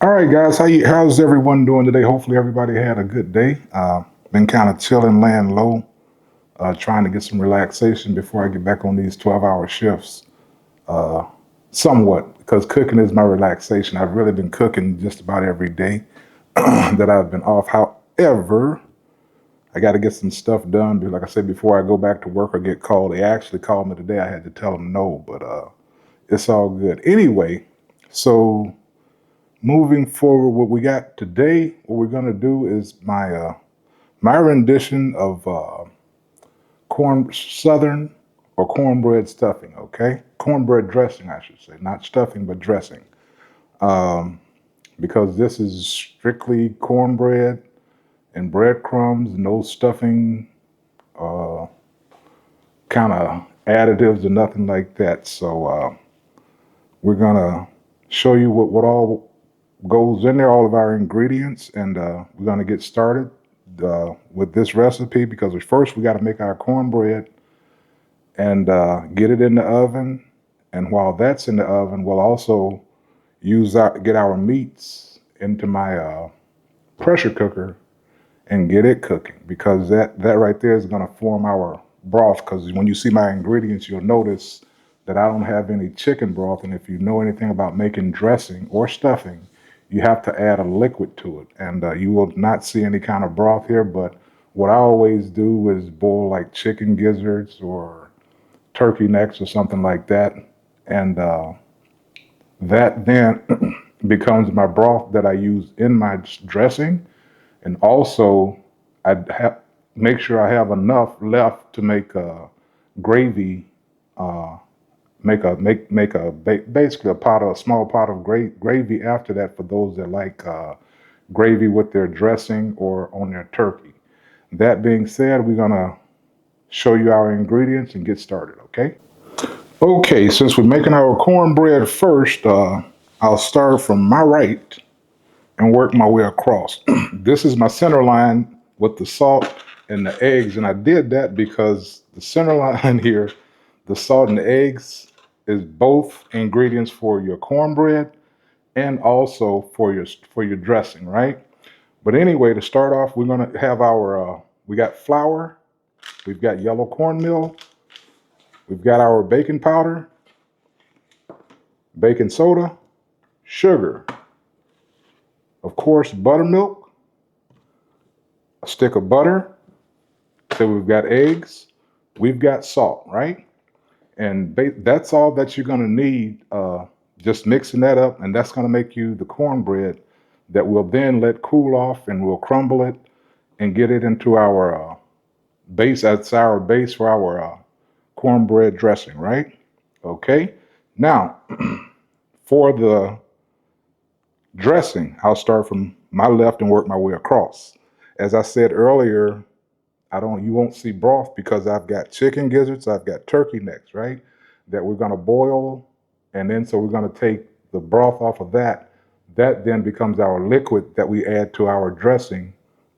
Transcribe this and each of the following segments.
All right, guys, how's everyone doing today? Hopefully, everybody had a good day. Been kind of chilling, laying low, trying to get some relaxation before I get back on these 12-hour shifts. Uh, Somewhat, because cooking is my relaxation. I've really been cooking just about every day that I've been off. However, I got to get some stuff done. Like I said, before I go back to work or get called. They actually called me today. I had to tell them no, but it's all good. Anyway, so moving forward, what we got today, what we're gonna do is my rendition of southern or cornbread stuffing. Okay, cornbread dressing, I should say, not stuffing but dressing, because this is strictly cornbread and breadcrumbs, no stuffing, uh, kind of additives or nothing like that. So we're gonna show you what all goes in there, all of our ingredients, and we're going to get started with this recipe because first we got to make our cornbread and get it in the oven. And while that's in the oven, we'll also get our meats into my pressure cooker and get it cooking because that right there is going to form our broth. Because when you see my ingredients, you'll notice that I don't have any chicken broth. And if you know anything about making dressing or stuffing, you have to add a liquid to it. And you will not see any kind of broth here. But what I always do is boil like chicken gizzards or turkey necks or something like that. And that then becomes my broth that I use in my dressing. And also, I make sure I have enough left to make a gravy, uh, basically a small pot of gravy after that for those that like gravy with their dressing or on their turkey. That being said, we're gonna show you our ingredients and get started. Okay. Okay. Since we're making our cornbread first, I'll start from my right and work my way across. This is my center line with the salt and the eggs. And I did that because the center line here, the salt and the eggs, is both ingredients for your cornbread and also for your dressing, right? But anyway, to start off, we're gonna have we got flour, we've got yellow cornmeal, we've got our baking powder, baking soda, sugar, of course, buttermilk, a stick of butter. So we've got eggs, we've got salt, right? And that's all that you're gonna need. Just mixing that up, and that's gonna make you the cornbread that we'll then let cool off, and we'll crumble it and get it into our base. That's our base for our cornbread dressing, right? Okay. Now, for the dressing, I'll start from my left and work my way across. As I said earlier, you won't see broth because I've got chicken gizzards, I've got turkey necks, right? That we're gonna boil, and then so we're gonna take the broth off of that. That then becomes our liquid that we add to our dressing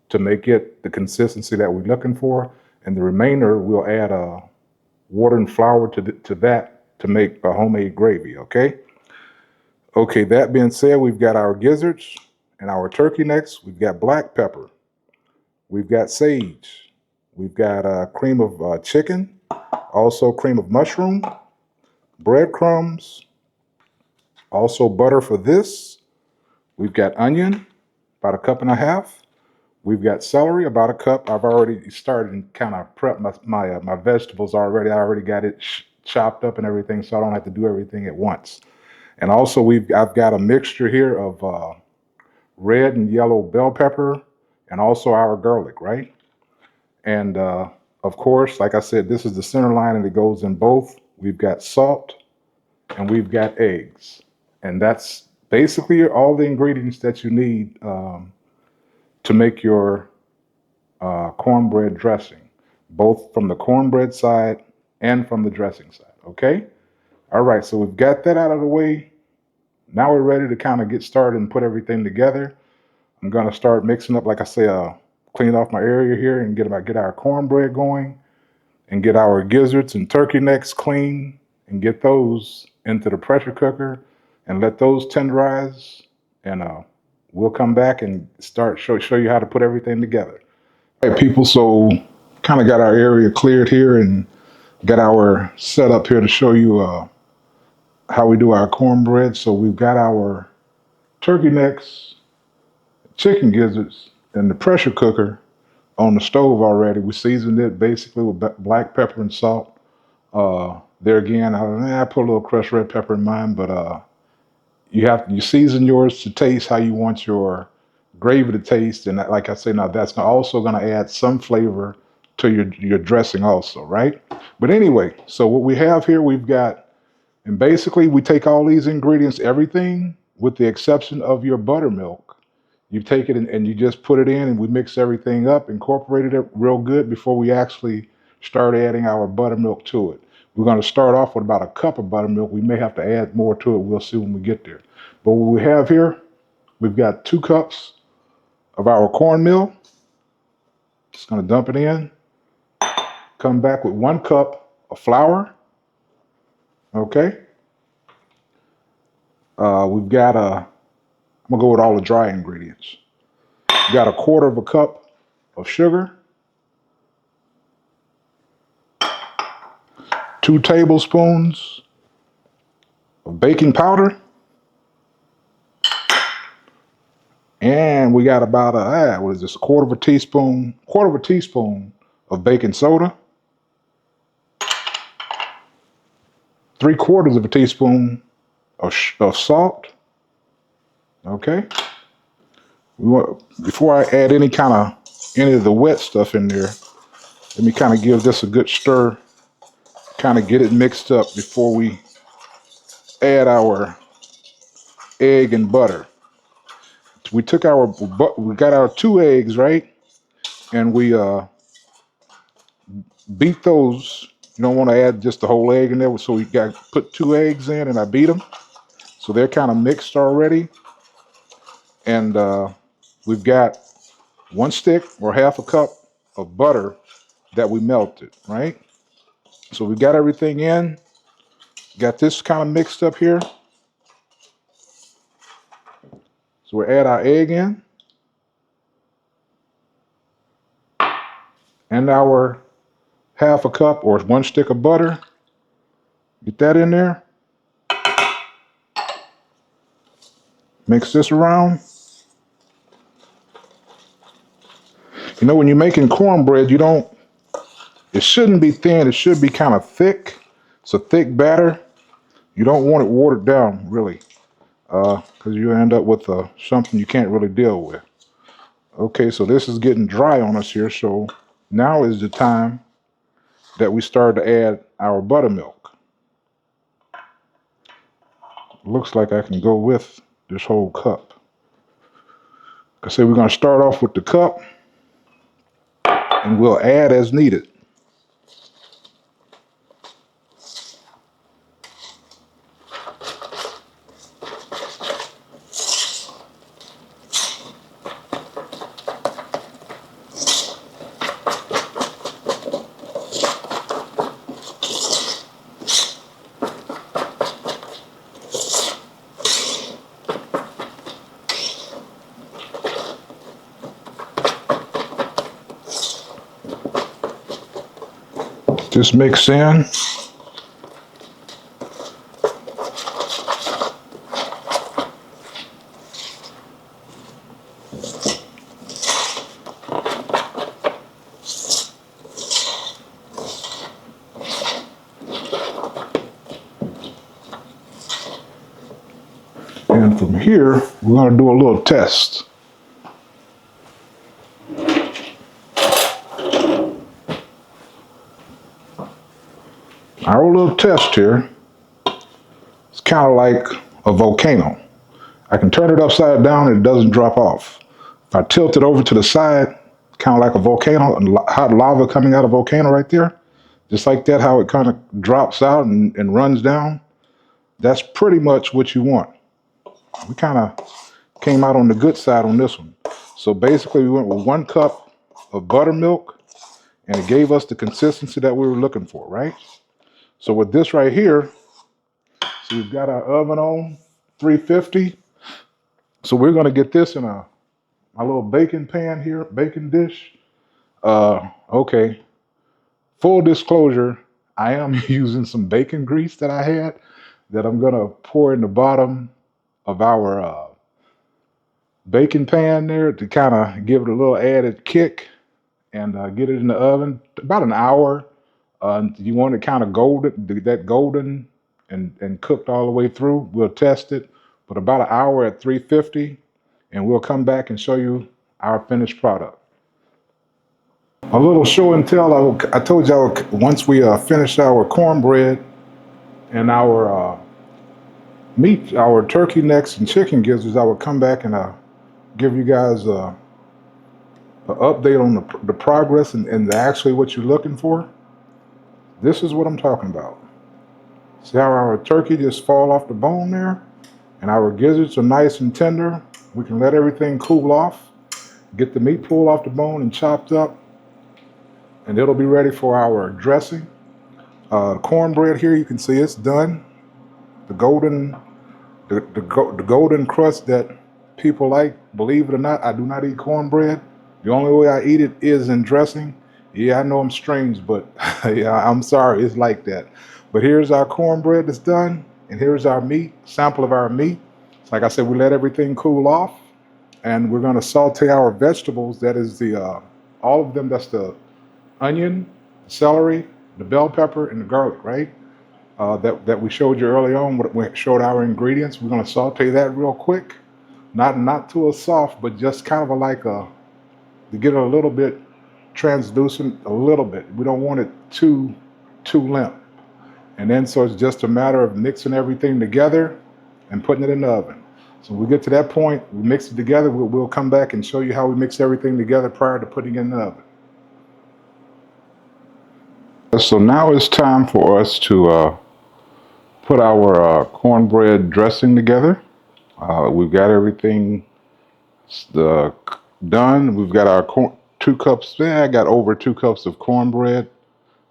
to make it the consistency that we're looking for. And the remainder, we'll add water and flour to that to make a homemade gravy, okay? Okay, that being said, we've got our gizzards and our turkey necks. We've got black pepper. We've got sage. We've got cream of chicken, also cream of mushroom, breadcrumbs, also butter for this. We've got onion, about a cup and a half. We've got celery, about a cup. I've already started and kind of prepped my vegetables already. I already got it chopped up and everything, so I don't have to do everything at once. And also, I've got a mixture here of red and yellow bell pepper, and also our garlic, right? And of course, like I said, this is the center line and it goes in both. We've got salt and we've got eggs. And that's basically all the ingredients that you need to make your cornbread dressing, both from the cornbread side and from the dressing side. Okay? All right, so we've got that out of the way. Now we're ready to kind of get started and put everything together. I'm going to start mixing up, like I say, clean off my area here and get our cornbread going and get our gizzards and turkey necks clean and get those into the pressure cooker and let those tenderize. And we'll come back and show you how to put everything together. All right, people, so kind of got our area cleared here and got our setup here to show you how we do our cornbread. So we've got our turkey necks, chicken gizzards, and the pressure cooker on the stove already. We seasoned it basically with black pepper and salt. There again, I put a little crushed red pepper in mine, but you season yours to taste how you want your gravy to taste, and like I say, now that's also going to add some flavor to your dressing also, right? But anyway, so what we have here, we've got, and basically we take all these ingredients, everything with the exception of your buttermilk. You take it and you just put it in, and we mix everything up, incorporated it real good before we actually start adding our buttermilk to it. We're going to start off with about a cup of buttermilk. We may have to add more to it. We'll see when we get there. But what we have here, we've got 2 cups of our cornmeal. Just going to dump it in. Come back with 1 cup of flour. Okay. We've got I'm going to go with all the dry ingredients. We've got 1/4 cup of sugar. 2 tablespoons of baking powder. And we got about what is this? 1/4 teaspoon of baking soda. 3/4 teaspoon of salt. Okay. Before I add any of the wet stuff in there, let me kind of give this a good stir, kind of get it mixed up before we add our egg and butter. We got our 2 eggs, right? And we beat those. You don't want to add just the whole egg in there, so we got to put 2 eggs in, and I beat them. So they're kind of mixed already. And we've got 1 stick or 1/2 cup of butter that we melted, right? So we got everything in. Got this kind of mixed up here. So we add our egg in. And our 1/2 cup or 1 stick of butter. Get that in there. Mix this around. You know, when you're making cornbread, it shouldn't be thin. It should be kind of thick. It's a thick batter. You don't want it watered down, really, because you end up with something you can't really deal with. Okay, so this is getting dry on us here. So now is the time that we start to add our buttermilk. Looks like I can go with this whole cup. Like I said, we're going to start off with the cup, and we'll add as needed. Just mix in. And from here, we're going to do a little test. Our little test here is kind of like a volcano. I can turn it upside down and it doesn't drop off. If I tilt it over to the side, kind of like a volcano, and hot lava coming out of a volcano right there, just like that, how it kind of drops out and runs down. That's pretty much what you want. We kind of came out on the good side on this one. So basically we went with 1 cup of buttermilk, and it gave us the consistency that we were looking for, right? So with this right here, so we've got our oven on 350. So we're gonna get this in my little baking pan here, baking dish. Okay. Full disclosure, I am using some bacon grease that I had that I'm gonna pour in the bottom of our baking pan there to kind of give it a little added kick and get it in the oven about an hour. You want it kind of golden, that golden and cooked all the way through. We'll test it, but about an hour at 350, and we'll come back and show you our finished product. A little show and tell. I told y'all once we finish our cornbread and our meat, our turkey necks and chicken gizzards, I would come back and give you guys an update on the progress and actually what you're looking for. This is what I'm talking about. See how our turkey just fall off the bone there? And our gizzards are nice and tender. We can let everything cool off, get the meat pulled off the bone and chopped up, and it'll be ready for our dressing. Cornbread here, you can see it's done. The golden, the golden crust that people like. Believe it or not, I do not eat cornbread. The only way I eat it is in dressing. Yeah, I know I'm strange, but yeah, I'm sorry, it's like that. But here's our cornbread that's done, and here's our meat, sample of our meat. So like I said, we let everything cool off, and we're gonna saute our vegetables. That is the all of them. That's the onion, celery, the bell pepper, and the garlic, right? That we showed you early on. We showed our ingredients. We're gonna saute that real quick, not too soft, but just kind of like to get it a little bit translucent, a little bit. We don't want it too limp. And then so it's just a matter of mixing everything together and putting it in the oven. So when we get to that point, we mix it together. We'll come back and show you how we mix everything together prior to putting it in the oven. So now it's time for us to put our cornbread dressing together. We've got everything done. We've got our 2 cups. I got over 2 cups of cornbread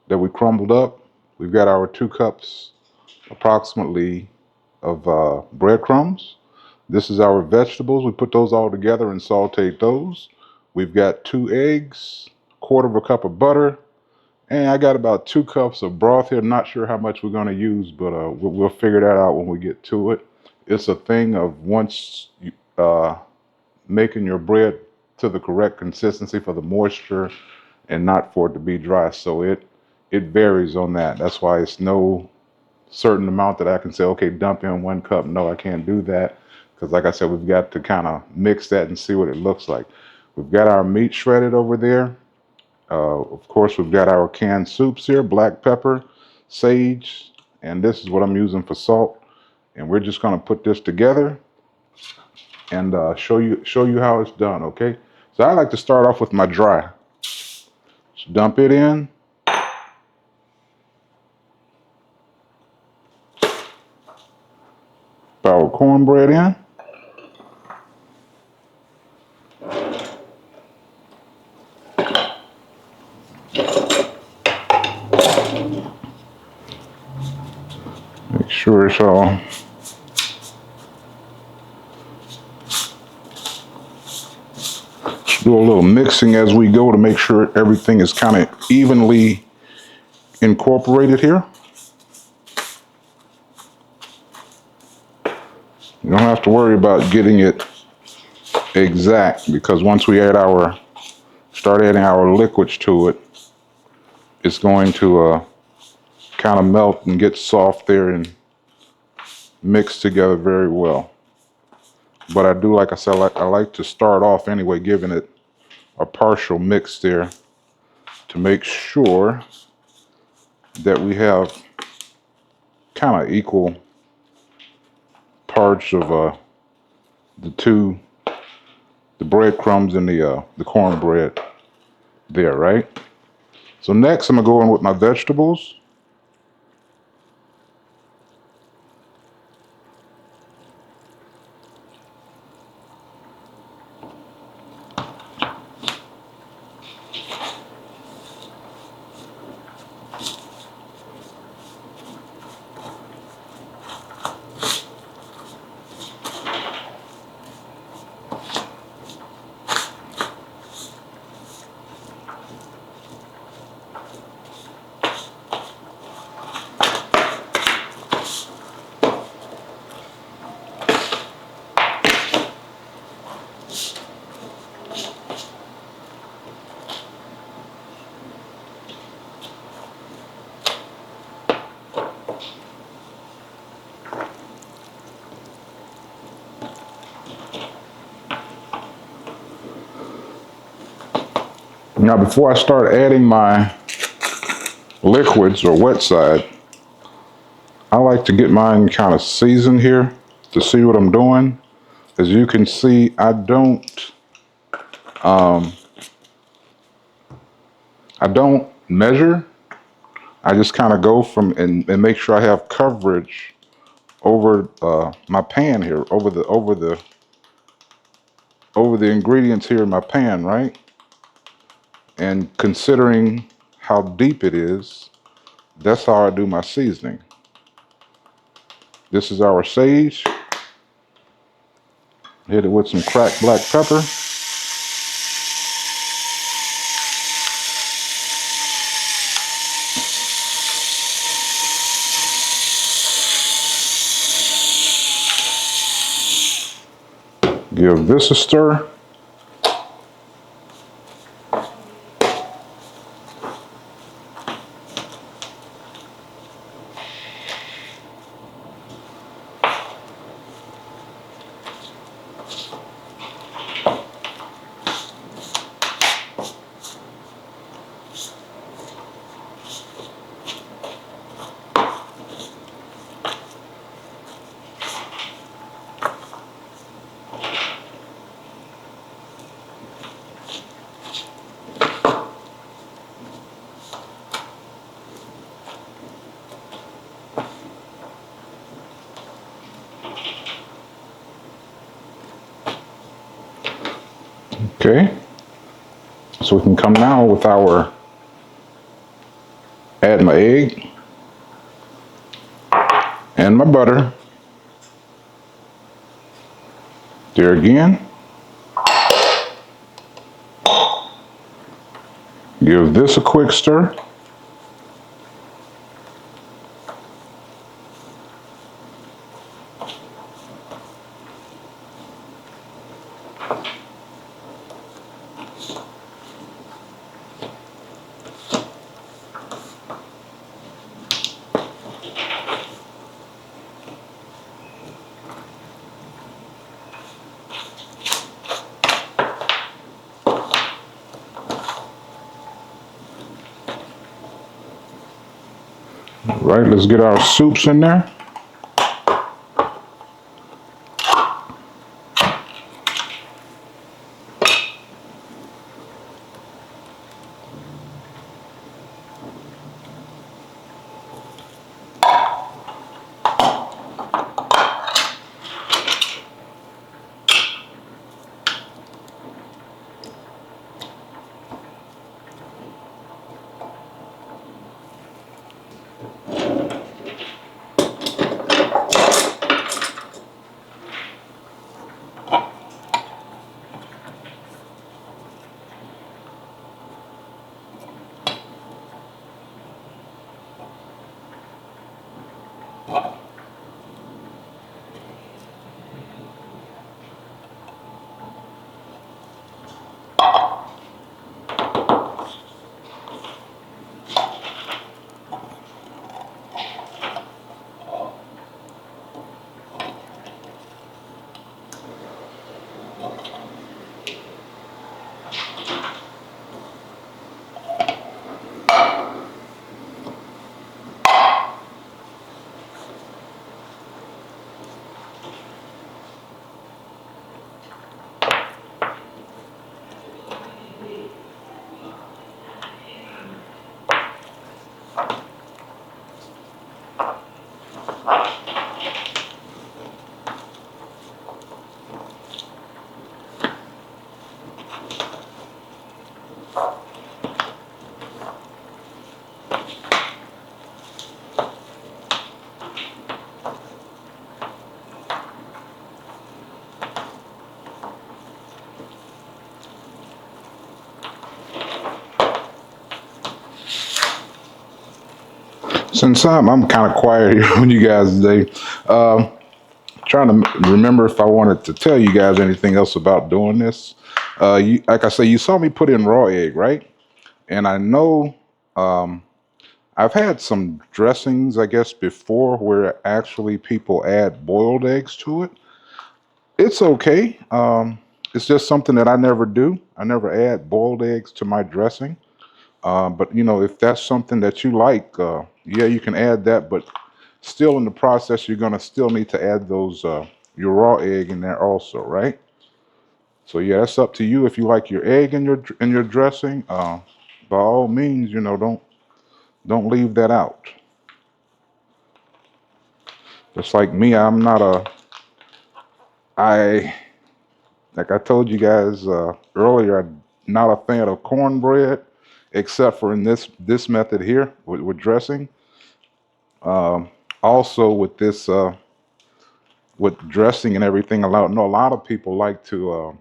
that we crumbled up. We've got our 2 cups approximately of breadcrumbs. This is our vegetables. We put those all together and sauteed those. We've got 2 eggs, 1/4 cup of butter, and I got about 2 cups of broth here. Not sure how much we're going to use, but we'll figure that out when we get to it. It's a thing of once you making your bread to the correct consistency for the moisture and not for it to be dry. So it varies on that. That's why it's no certain amount that I can say, okay, dump in 1 cup. No, I can't do that because like I said, we've got to kind of mix that and see what it looks like. We've got our meat shredded over there. Of course, we've got our canned soups here, black pepper, sage, and this is what I'm using for salt. And we're just going to put this together and show you how it's done, okay? So I like to start off with my dry. Just dump it in. Put our cornbread in. Make sure it's all do a little mixing as we go to make sure everything is kind of evenly incorporated here. You don't have to worry about getting it exact because once we start adding our liquids to it, it's going to kind of melt and get soft there and mix together very well. But I do, like I said, I like to start off anyway, giving it a partial mix there to make sure that we have kind of equal parts of the breadcrumbs and the cornbread there, right? So next I'm gonna go in with my vegetables. Now, before I start adding my liquids or wet side, I like to get mine kind of seasoned here to see what I'm doing. As you can see, I don't measure. I just kind of go from and make sure I have coverage over my pan here, over the ingredients here in my pan, right? And considering how deep it is, that's how I do my seasoning. This is our sage. Hit it with some cracked black pepper. Give this a stir. Okay, so we can come now with add my egg and my butter. There again. Give this a quick stir. All right, let's get our soups in there. Since I'm kind of quiet here on you guys today, trying to remember if I wanted to tell you guys anything else about doing this. Like I say, you saw me put in raw egg, right? And I know I've had some dressings, I guess, before where actually people add boiled eggs to it. It's okay. it's just something that I never do. I never add boiled eggs to my dressing. But you know, if that's something that you like, yeah, you can add that. But still, in the process, you're gonna still need to add those your raw egg in there also, right? So yeah, that's up to you. If you like your egg in your dressing, by all means, you know, don't leave that out. Just like me, I'm not a I like I told you guys earlier, I'm not a fan of cornbread, except for in this method here with dressing. Um, Also with this with dressing and everything, a lot of people like to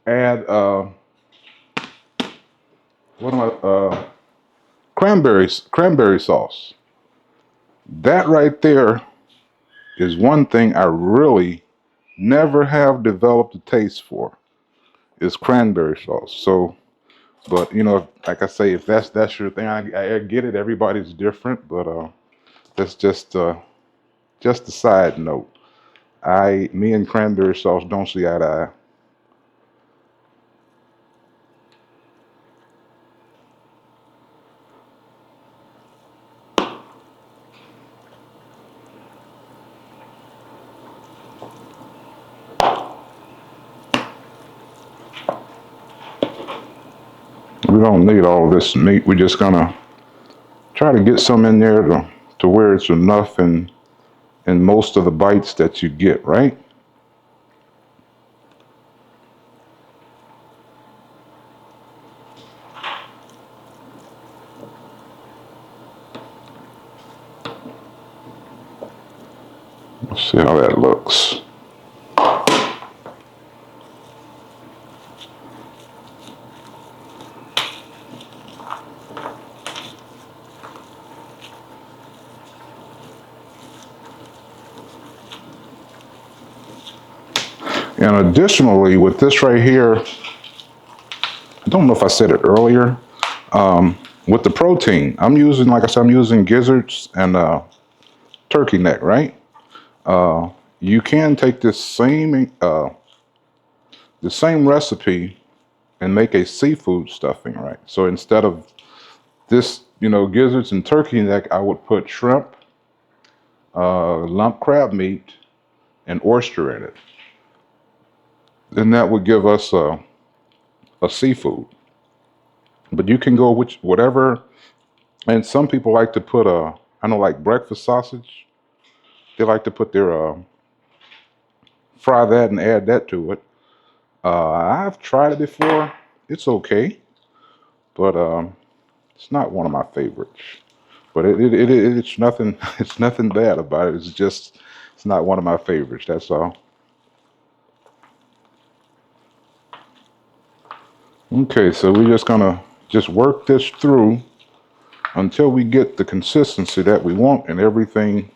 add what am I cranberry sauce. That right there is one thing I really never have developed a taste for is cranberry sauce. So, but you know, like I say, if that's your thing, I get it. Everybody's different, but that's just a side note. Me and cranberry sauce don't see eye to eye. We don't need all this meat. We're just gonna try to get some in there to where it's enough in most of the bites that you get, right? Let's see how that looks. And additionally, with this right here, I don't know if I said it earlier. With the protein, I'm using, like I said, I'm using gizzards and turkey neck, right? You can take the same recipe and make a seafood stuffing, right? So instead of this, you know, gizzards and turkey neck, I would put shrimp, lump crab meat, and oyster in it. Then that would give us a seafood. But you can go which whatever. And some people like to put I know like breakfast sausage. They like to put their fry that and add that to it. I've tried it before. It's okay, but it's not one of my favorites. But it's nothing. It's nothing bad about it. It's just it's not one of my favorites. That's all. Okay, so we're just gonna just work this through until we get the consistency that we want and everything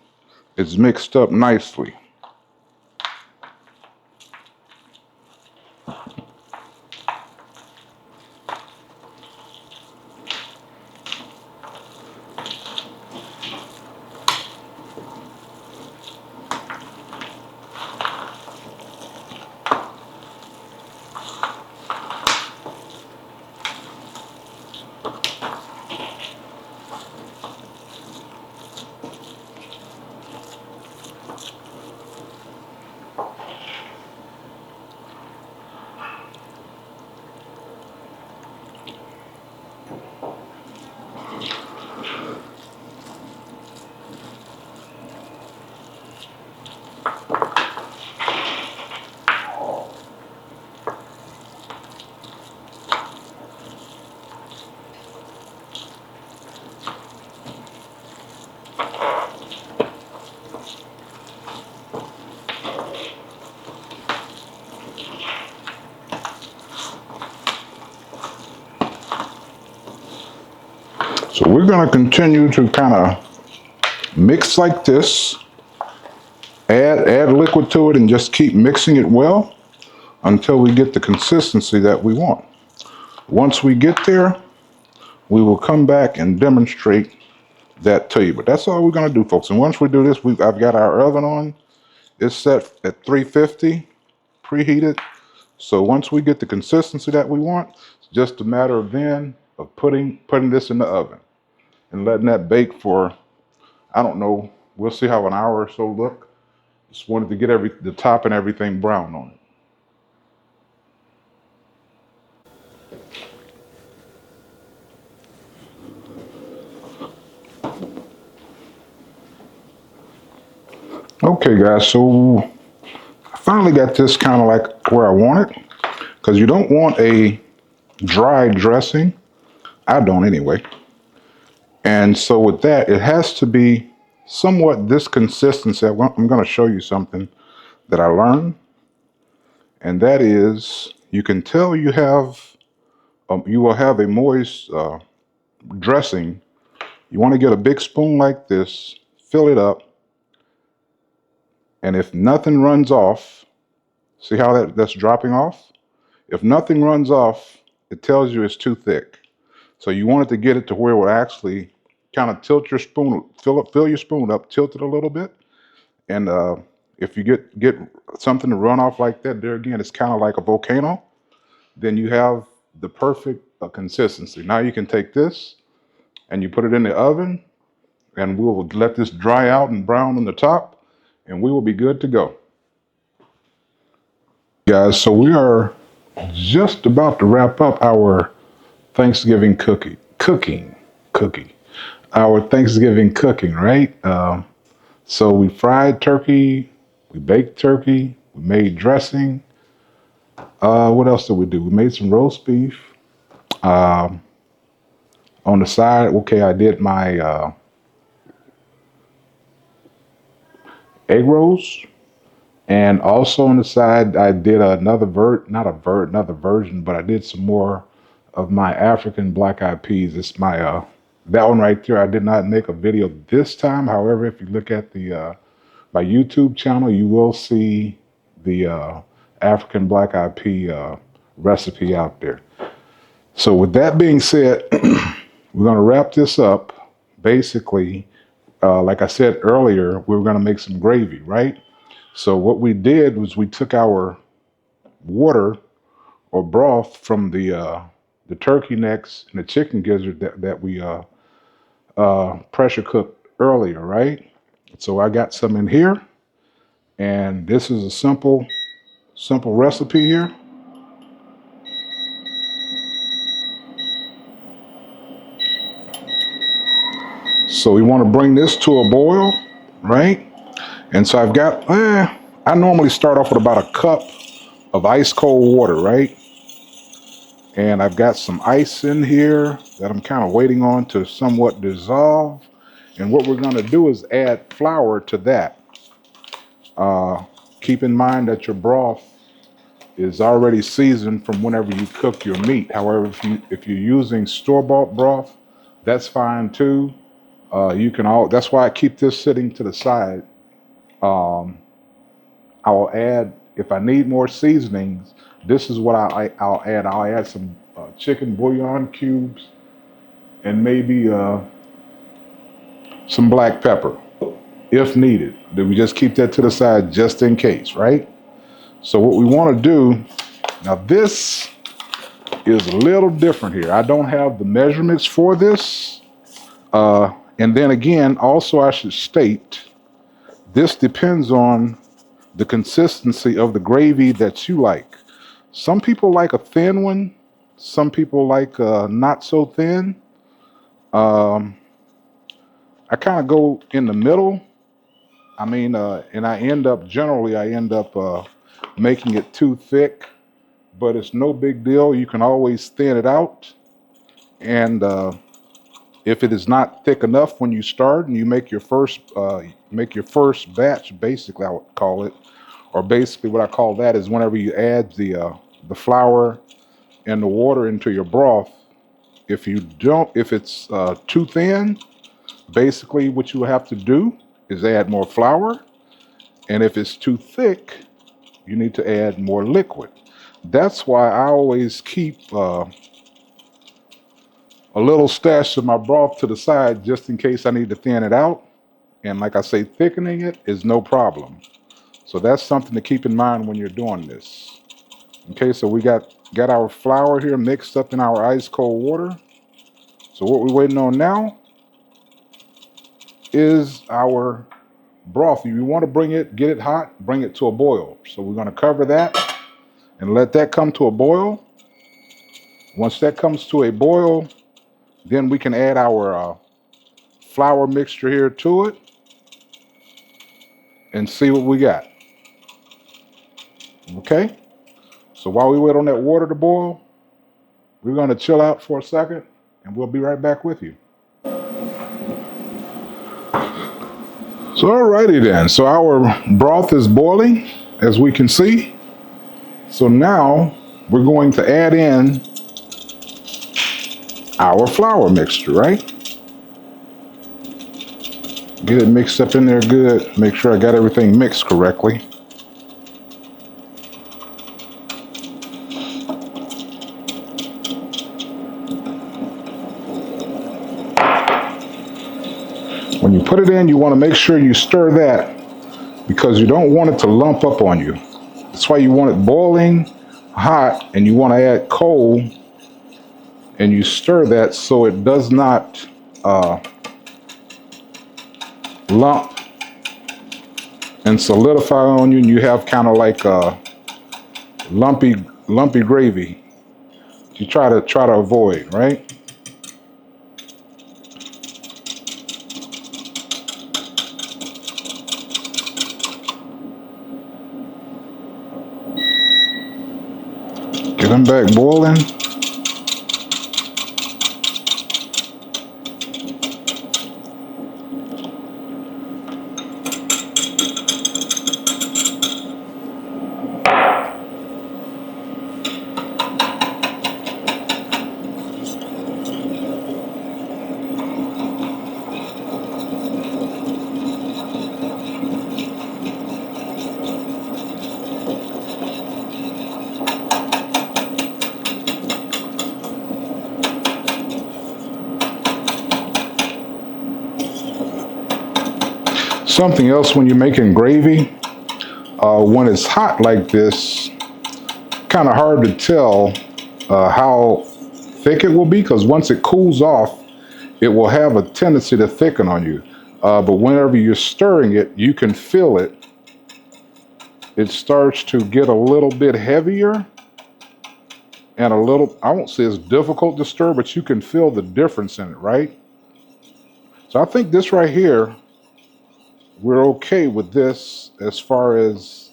is mixed up nicely. So we're going to continue to kind of mix like this, add liquid to it, and just keep mixing it well until we get the consistency that we want. Once we get there, we will come back and demonstrate that to you. But that's all we're going to do, folks. And once we do this, I've got our oven on. It's set at 350, preheated. So once we get the consistency that we want, it's just a matter of then of putting this in the oven and letting that bake for, I don't know, we'll see how an hour or so look. Just wanted to get the top and everything brown on it. Okay, guys, so I finally got this kind of like where I want it, because you don't want a dry dressing. I don't anyway. And so with that, it has to be somewhat this consistency. I'm going to show you something that I learned, and that is you can tell you will have a moist dressing. You want to get a big spoon like this, fill it up, and if nothing runs off, see how that's dropping off? If nothing runs off, it tells you it's too thick. So you want it to get it to where it will actually kind of tilt your spoon, fill your spoon up, tilt it a little bit, and if you get something to run off like that, there again, it's kind of like a volcano. Then you have the perfect consistency. Now you can take this and you put it in the oven, and we will let this dry out and brown on the top, and we will be good to go. Guys, so we are just about to wrap up our Thanksgiving cookie, our Thanksgiving cooking, right? So we fried turkey, we baked turkey, we made dressing. What else did we do? We made some roast beef. Um, on the side, okay, I did my egg rolls, and also on the side, I did another version, but I did some more of my African black eyed peas. It's my that one right there. I did not make a video this time. However, if you look at the my YouTube channel, you will see the African black eyed pea recipe out there. So with that being said, we're going to wrap this up. Basically, like I said earlier, we were going to make some gravy, right? So what we did was we took our water or broth from the turkey necks and the chicken gizzard that we pressure cooked earlier, right? So I got some in here, and this is a simple recipe here. So we want to bring this to a boil, right? And so I've got, I normally start off with about a cup of ice cold water, right? And I've got some ice in here that I'm kind of waiting on to somewhat dissolve. And what we're going to do is add flour to that. Keep in mind that your broth is already seasoned from whenever you cook your meat. However, if you're using store-bought broth, that's fine too. You can all. That's why I keep this sitting to the side. Um, I will add if I need more seasonings. This is what I'll add. I'll add some chicken bouillon cubes and maybe some black pepper if needed. Then we just keep that to the side just in case, right? So what we want to do now, this is a little different here. I don't have the measurements for this. And then again, also I should state, this depends on the consistency of the gravy that you like. Some people like a thin one. Some people like not so thin. Um, I kind of go in the middle. I mean, and generally I end up making it too thick, but it's no big deal. You can always thin it out. And if it is not thick enough when you start and you make your first batch, basically I would call it, or basically what I call that is whenever you add the flour and the water into your broth. If it's too thin, basically what you have to do is add more flour, and if it's too thick, you need to add more liquid. That's why I always keep a little stash of my broth to the side just in case I need to thin it out. And like I say, thickening it is no problem. So that's something to keep in mind when you're doing this. Okay, so we got our flour here mixed up in our ice cold water. So what we're waiting on now is our broth. You want to get it hot, bring it to a boil. So we're going to cover that and let that come to a boil. Once that comes to a boil, then we can add our flour mixture here to it and see what we got. Okay, so while we wait on that water to boil, we're going to chill out for a second and we'll be right back with you. So alrighty then, so our broth is boiling, as we can see. So now we're going to add in our flour mixture, right? Get it mixed up in there good. Make sure I got everything mixed correctly. When you put it in, you want to make sure you stir that because you don't want it to lump up on you. That's why you want it boiling hot and you want to add cold and you stir that so it does not lump and solidify on you and you have kind of like a lumpy gravy. You try to avoid, right? Get them back boiling. Something else when you're making gravy, when it's hot like this, kind of hard to tell how thick it will be because once it cools off, it will have a tendency to thicken on you. But whenever you're stirring it, you can feel it. It starts to get a little bit heavier and a little, I won't say it's difficult to stir, but you can feel the difference in it, right? So I think this right here, we're okay with this as far as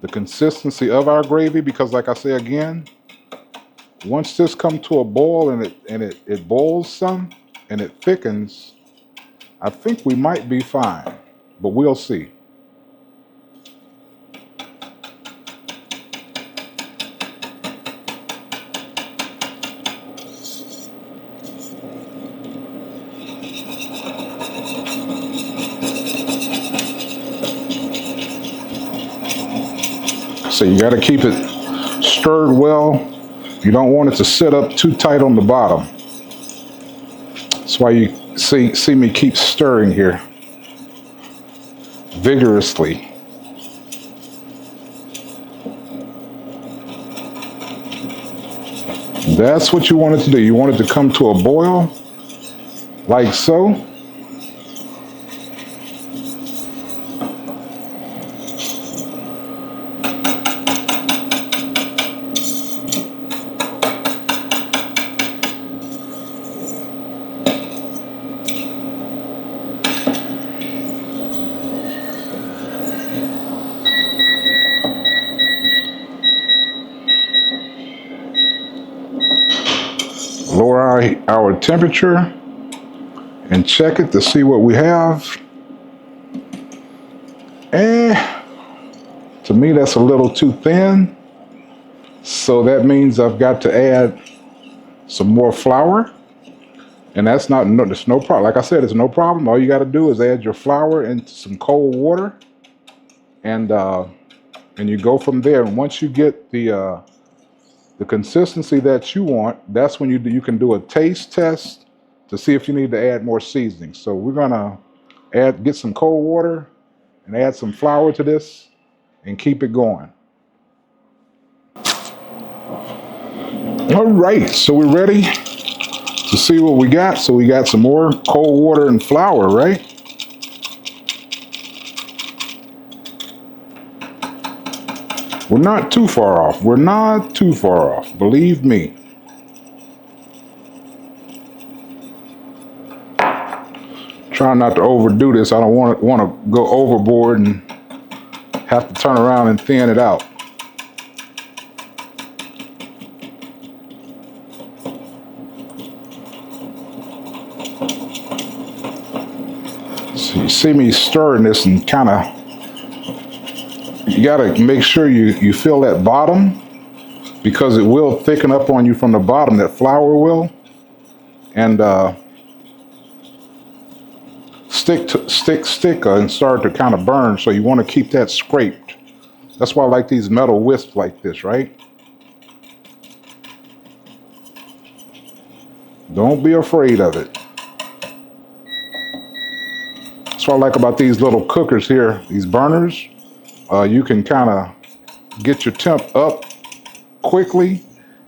the consistency of our gravy because like I say again, once this comes to a boil and it boils some and it thickens, I think we might be fine, but we'll see. So you got to keep it stirred well. You don't want it to sit up too tight on the bottom. That's why you see me keep stirring here vigorously. That's what you want it to do. You want it to come to a boil, like so. Lower our temperature and check it to see what we have. And to me, that's a little too thin. So that means I've got to add some more flour. And that's it's no problem. Like I said, it's no problem. All you got to do is add your flour into some cold water and you go from there. And once you get the consistency that you want, that's when you can do a taste test to see if you need to add more seasoning. So we're gonna get some cold water and add some flour to this and keep it going. All right, so we're ready to see what we got. So we got some more cold water and flour, right? We're not too far off. We're not too far off, believe me. Trying not to overdo this. I don't want to go overboard and have to turn around and thin it out. So you see me stirring this and kind of, you got to make sure you feel that bottom, because it will thicken up on you from the bottom, that flour will. And stick and start to kind of burn. So you want to keep that scraped. That's why I like these metal wisps like this, right? Don't be afraid of it. That's what I like about these little cookers here, these burners. You can kind of get your temp up quickly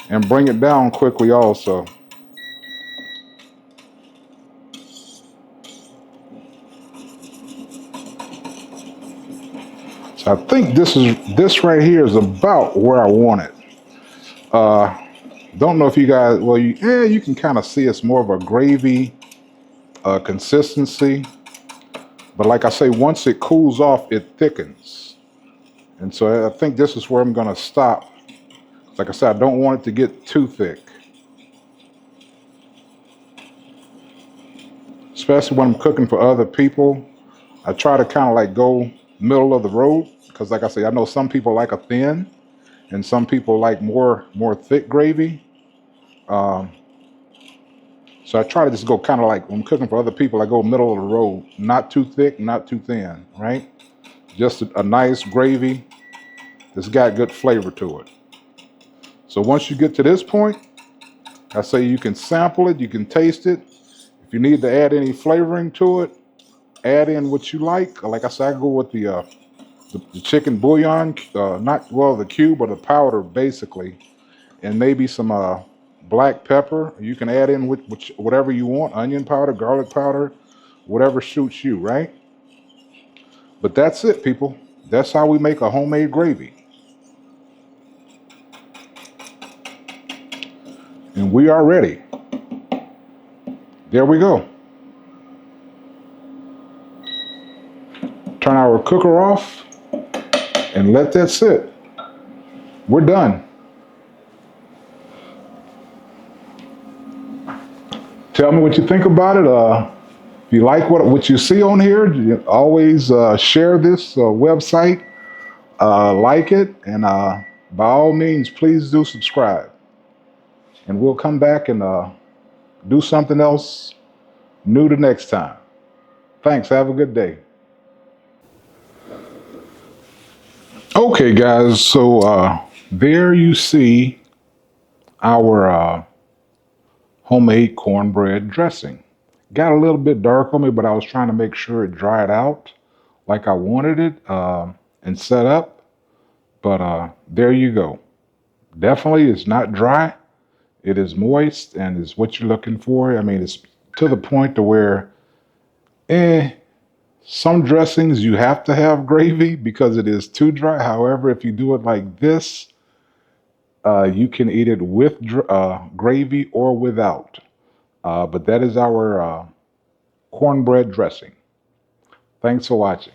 and bring it down quickly also. So I think this right here is about where I want it. Don't know if you guys, well, you can kind of see it's more of a gravy consistency. But like I say, once it cools off, it thickens. And so I think this is where I'm going to stop. Like I said, I don't want it to get too thick. Especially when I'm cooking for other people. I try to kind of like go middle of the road. Because like I say, I know some people like a thin. And some people like more thick gravy. So I try to just go kind of like, when I'm cooking for other people, I go middle of the road. Not too thick, not too thin, right? Just a nice gravy that's got good flavor to it. So once you get to this point, I say you can sample it, you can taste it. If you need to add any flavoring to it, add in what you like. Like I said, I go with the chicken bouillon, the cube or the powder basically, and maybe some black pepper. You can add in whatever you want, onion powder, garlic powder, whatever suits you, right? But that's it, people. That's how we make a homemade gravy. And we are ready. There we go. Turn our cooker off and let that sit. We're done. Tell me what you think about it. If you like what you see on here, you always share this website, like it, and by all means, please do subscribe. And we'll come back and do something else new the next time. Thanks. Have a good day. Okay, guys. So there you see our homemade cornbread dressing. Got a little bit dark on me, but I was trying to make sure it dried out like I wanted it and set up. But there you go. Definitely it's not dry. It is moist and is what you're looking for. I mean, it's to the point to where some dressings you have to have gravy because it is too dry. However, if you do it like this, you can eat it with gravy or without. But that is our cornbread dressing. Thanks for watching.